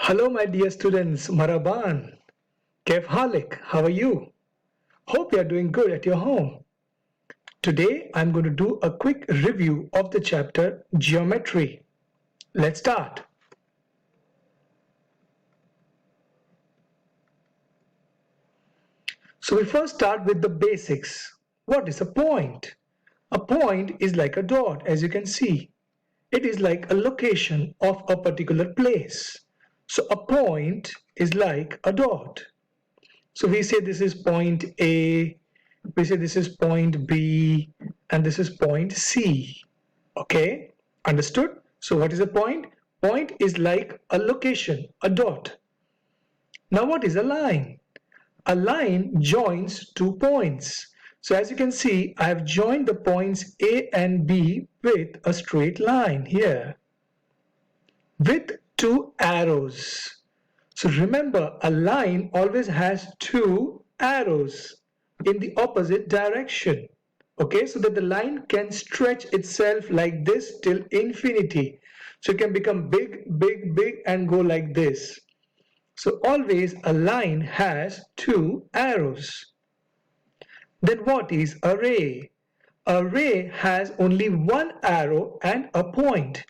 Hello, my dear students. Maraban. Kev Halik, how are you? Hope you are doing good at your home. Today, I'm going to do a quick review of the chapter Geometry. Let's start. So we first start with the basics. What is a point? A point is like a dot, as you can see. It is like a location of a particular place. So a point is like a dot. So we say this is point A, we say this is point B, and this is point C. Okay, understood? So what is a point? Point is like a location, a dot. Now what is a line? A line joins two points. So as you can see, I have joined the points A and B with a straight line here with two arrows. So remember, a line always has two arrows in the opposite direction. Okay, so that the line can stretch itself like this till infinity. So it can become big, big, big and go like this. So always a line has two arrows. Then what is a ray? A ray has only one arrow and a point.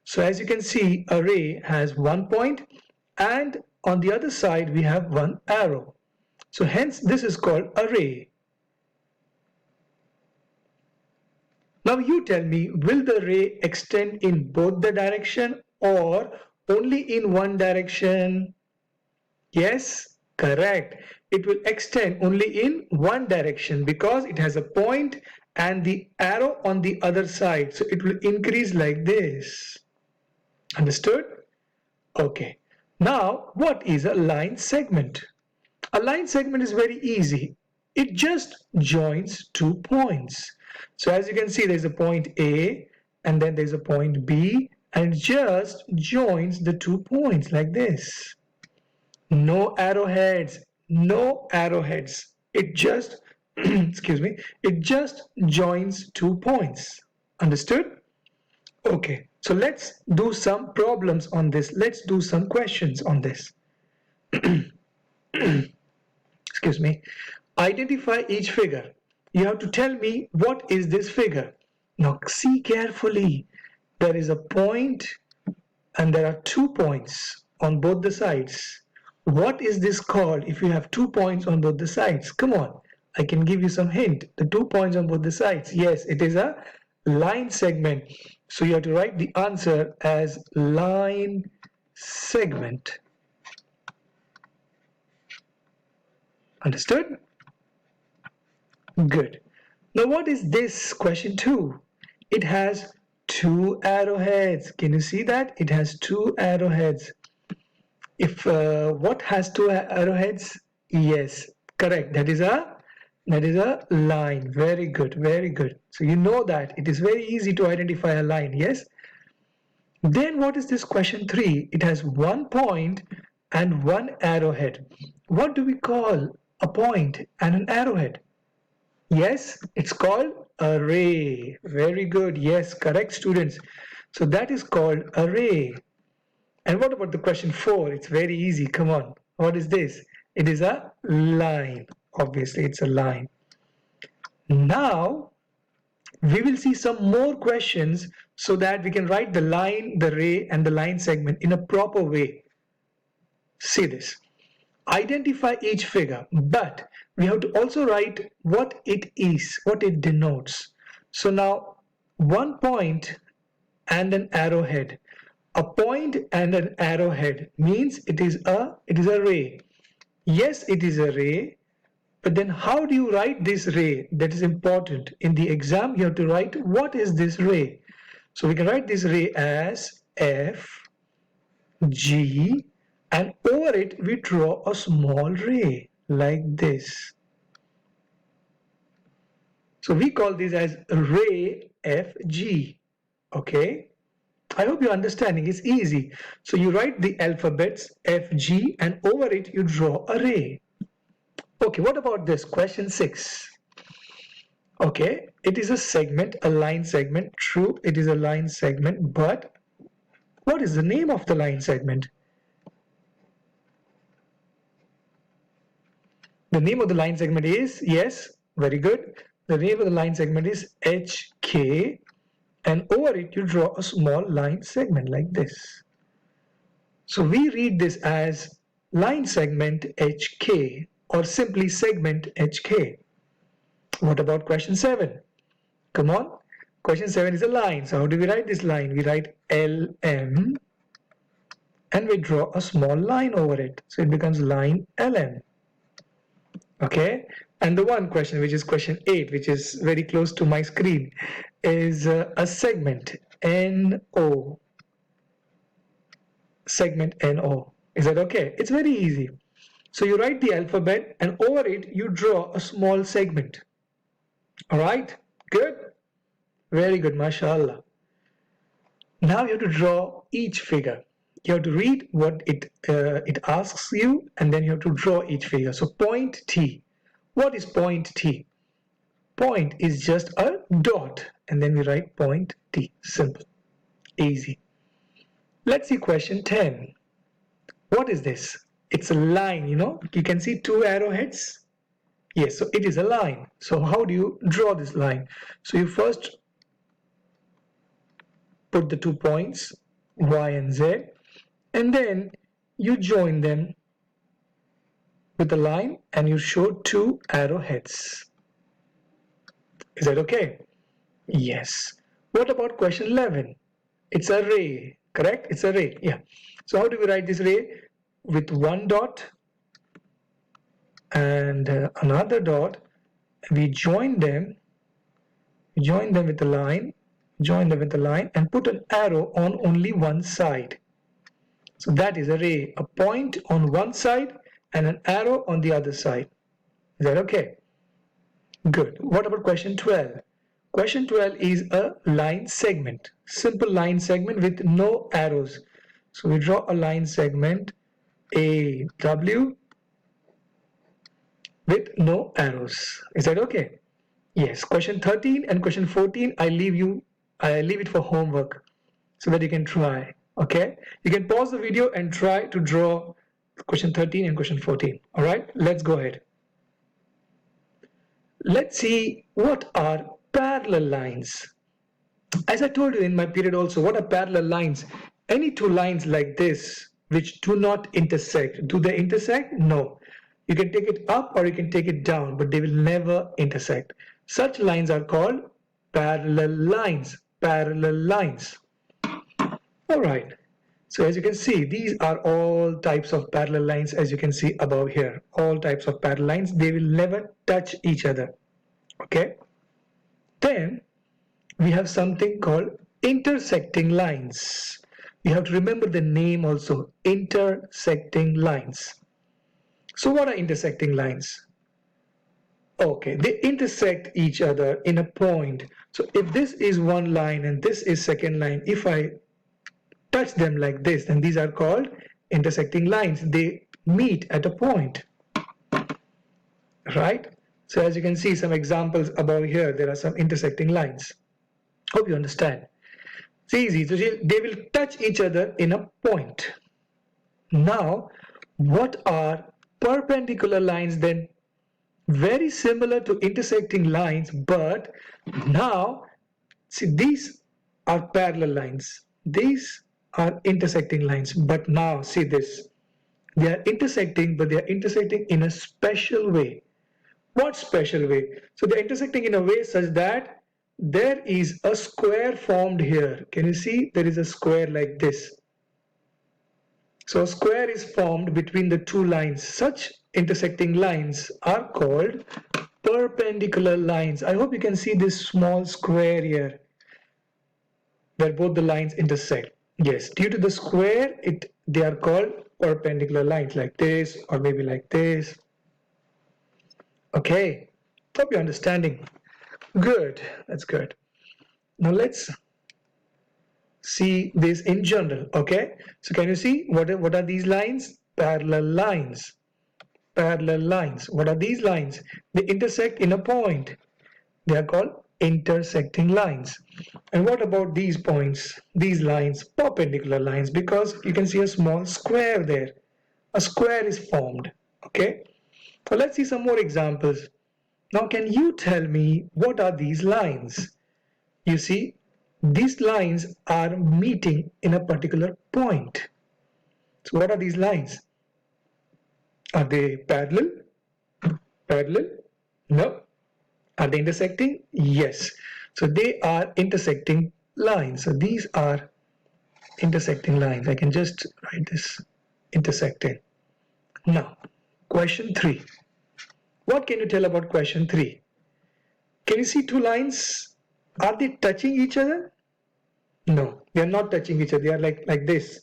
So as you can see, a ray has one point and on the other side we have one arrow. So hence this is called a ray. Now you tell me, will the ray extend in both the direction or only in one direction? Yes, correct. It will extend only in one direction because it has a point and the arrow on the other side. So it will increase like this. Understood? Okay. Now, what is a line segment? A line segment is very easy. It just joins two points. So as you can see, there's a point A and then there's a point B and it just joins the two points like this. No arrowheads, no arrowheads. It just, excuse me, it just joins two points. Understood? Okay, so let's do some problems on this. Let's do some questions on this. Excuse me. Identify each figure. You have to tell me what is this figure. Now see carefully. There is a point and there are 2 points on both the sides. What is this called if you have 2 points on both the sides? Come on, I can give you some hint. The 2 points on both the sides. Yes, it is a line segment. So you have to write the answer as line segment. Understood? Good. Now what is this question 2? It has 2 arrowheads. Can you see that? It has 2 arrowheads. If what has 2 arrowheads? Yes, correct. That is a line. Very good, very good. So you know that it is very easy to identify a line. Yes. Then what is this question 3? It has 1 point and 1 arrowhead. What do we call a point and an arrowhead? Yes, it's called a ray. Very good. Yes, correct, students. So that is called a ray. And what about the question 4? It's very easy. Come on. What is this? It is a line. Obviously, it's a line. Now, we will see some more questions so that we can write the line, the ray, and the line segment in a proper way. See this. Identify each figure, but we have to also write what it is, what it denotes. So now, 1 point and an arrowhead. A point and an arrowhead means it is a ray. Yes, it is a ray, but then how do you write this ray? That is important. In the exam, you have to write what is this ray. So we can write this ray as F, G, and over it we draw a small ray like this. So we call this as ray FG. Okay, I hope you're understanding. It's easy. So you write the alphabets FG and over it you draw a ray. Okay, what about this question 6? Okay, it is a segment, a line segment. True, it is a line segment, but what is the name of the line segment? The name of the line segment is, yes, very good. The name of the line segment is HK, and over it you draw a small line segment like this. So we read this as line segment HK or simply segment HK. What about question 7? Come on. Question 7 is a line. So how do we write this line? We write LM and we draw a small line over it. So it becomes line LM. Okay. And the one question, which is question 8, which is very close to my screen, is a segment NO. Segment NO. Is that okay? It's very easy. So you write the alphabet and over it you draw a small segment. All right? Good? Very good, mashallah. Now you have to draw each figure. You have to read what it asks you, and then you have to draw each figure. So point T. What is point T? Point is just a dot, and then we write point T. Simple. Easy. Let's see question 10. What is this? It's a line, you know. You can see 2 arrowheads. Yes, so it is a line. So how do you draw this line? So you first put the 2 points, Y and Z, and then you join them with a line and you show 2 arrowheads. Is that okay? Yes. What about question 11? It's a ray, correct? It's a ray, yeah. So how do we write this ray? With 1 dot and another dot. We join them with a line, and put an arrow on only one side. So that is a ray, a point on one side and an arrow on the other side. Is that okay? Good. What about question 12? Question 12 is a line segment, simple line segment with no arrows. So we draw a line segment AW with no arrows. Is that okay? Yes. Question 13 and question 14, I leave it for homework so that you can try. Okay? You can pause the video and try to draw question 13 and question 14. All right? Let's go ahead. Let's see what are parallel lines. As I told you in my period also, what are parallel lines? Any 2 lines like this which do not intersect. Do they intersect? No. You can take it up or you can take it down, but they will never intersect. Such lines are called parallel lines. Parallel lines. All right. So as you can see, these are all types of parallel lines, as you can see above here. All types of parallel lines. They will never touch each other. Okay. Then we have something called intersecting lines. You have to remember the name also, intersecting lines. So what are intersecting lines? Okay, they intersect each other in a point. So if this is one line and this is second line, if I touch them like this, then these are called intersecting lines. They meet at a point, right? So as you can see some examples above here, there are some intersecting lines. Hope you understand. It's easy. So they will touch each other in a point. Now, what are perpendicular lines then? Very similar to intersecting lines, but now, see, these are parallel lines. These are intersecting lines, but now see this. They are intersecting, but they are intersecting in a special way. What special way? So they're intersecting in a way such that there is a square formed here. Can you see? There is a square like this. So a square is formed between the 2 lines. Such intersecting lines are called perpendicular lines. I hope you can see this small square here where both the lines intersect. Yes, due to the square, they are called perpendicular lines, like this or maybe like this. Okay, hope you're understanding. Good, that's good. Now let's see this in general. Okay, so can you see what are these lines? Parallel lines. Parallel lines. What are these lines? They intersect in a point. They are called intersecting lines. And what about these points? These lines, perpendicular lines, because you can see a small square there. A square is formed. Okay. So let's see some more examples. Now can you tell me what are these lines? You see, these lines are meeting in a particular point. So what are these lines? Are they parallel? Parallel? No. Are they intersecting? Yes. So they are intersecting lines. So these are intersecting lines. I can just write this, intersecting. Now, question 3. What can you tell about question 3? Can you see two lines? Are they touching each other? No, they are not touching each other. They are like this.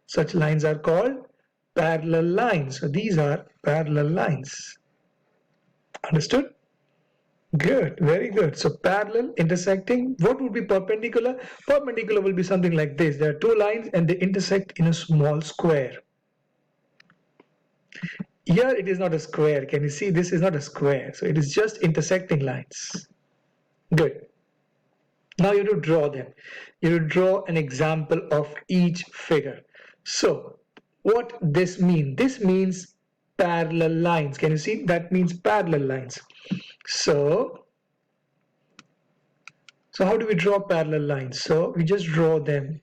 Such lines are called parallel lines. So these are parallel lines. Understood? Good, very good. So parallel, intersecting. What would be perpendicular? Perpendicular will be something like this. There are two lines and they intersect in a small square. Here it is not a square. Can you see this is not a square? So it is just intersecting lines. Good. Now you have to draw them. You have to draw an example of each figure. So what this means? This means parallel lines. Can you see? That means parallel lines. So how do we draw parallel lines? So we just draw them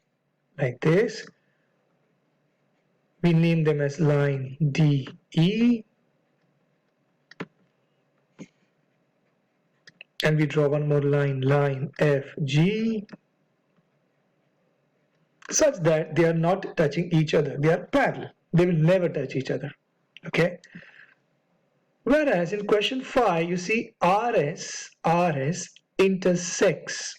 like this. We name them as line DE. And we draw one more line, line FG, such that they are not touching each other. They are parallel. They will never touch each other. Okay. Whereas in question 5, you see RS intersects.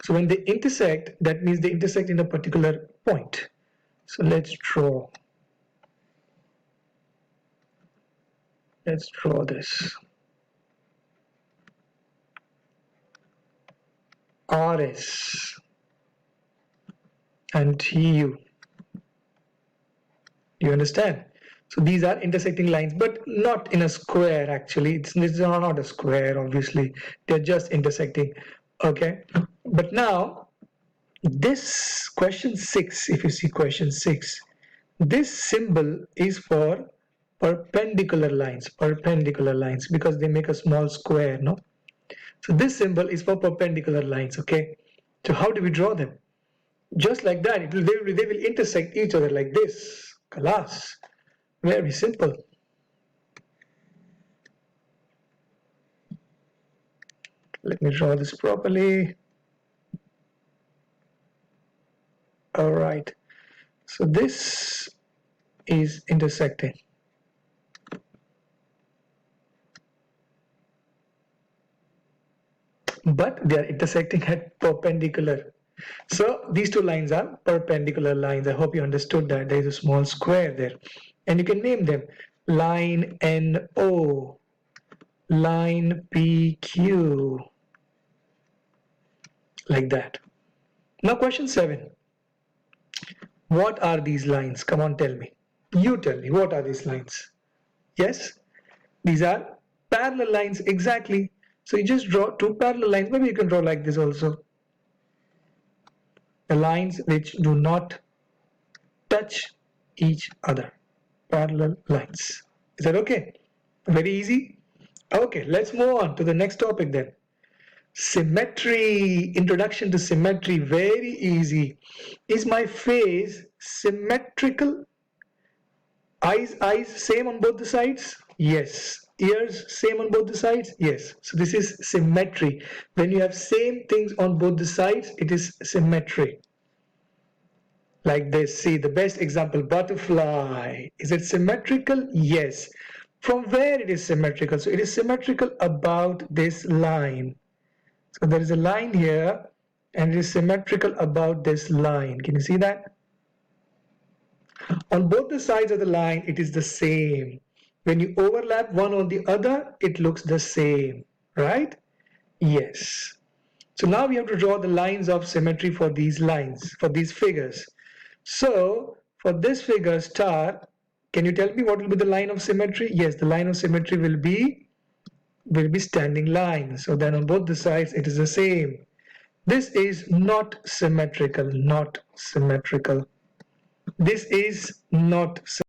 So when they intersect, that means they intersect in a particular point. So let's draw. Let's draw this. RS and TU. You understand? So these are intersecting lines, but not in a square actually. It's not a square, obviously. They're just intersecting. Okay. But now, this question 6, if you see question 6, this symbol is for perpendicular lines, because they make a small square, no? So this symbol is for perpendicular lines, okay? So how do we draw them? Just like that, they will intersect each other like this. Kalas. Very simple. Let me draw this properly. All right. So this is intersecting. But they are intersecting at perpendicular. So these two lines are perpendicular lines. I hope you understood that. There is a small square there. And you can name them line NO, line PQ, like that. Now question 7. What are these lines? Come on, tell me. You tell me, what are these lines? Yes, these are parallel lines, exactly. So you just draw two parallel lines. Maybe you can draw like this also. The lines which do not touch each other. Parallel lines. Is that okay? Very easy? Okay, let's move on to the next topic then. Symmetry. Introduction to symmetry. Very easy. Is my face symmetrical? Eyes same on both the sides? Yes. Ears same on both the sides? Yes. So this is symmetry. When you have same things on both the sides, it is symmetry. Like this. See, the best example, butterfly. Is it symmetrical? Yes. From where it is symmetrical? So it is symmetrical about this line. So there is a line here and it is symmetrical about this line. Can you see that? On both the sides of the line, it is the same. When you overlap one on the other, it looks the same, right? Yes. So now we have to draw the lines of symmetry for these lines, for these figures. So for this figure star, can you tell me what will be the line of symmetry? Yes, the line of symmetry will be standing line. So then on both the sides, it is the same. This is not symmetrical, not symmetrical. This is not symmetrical.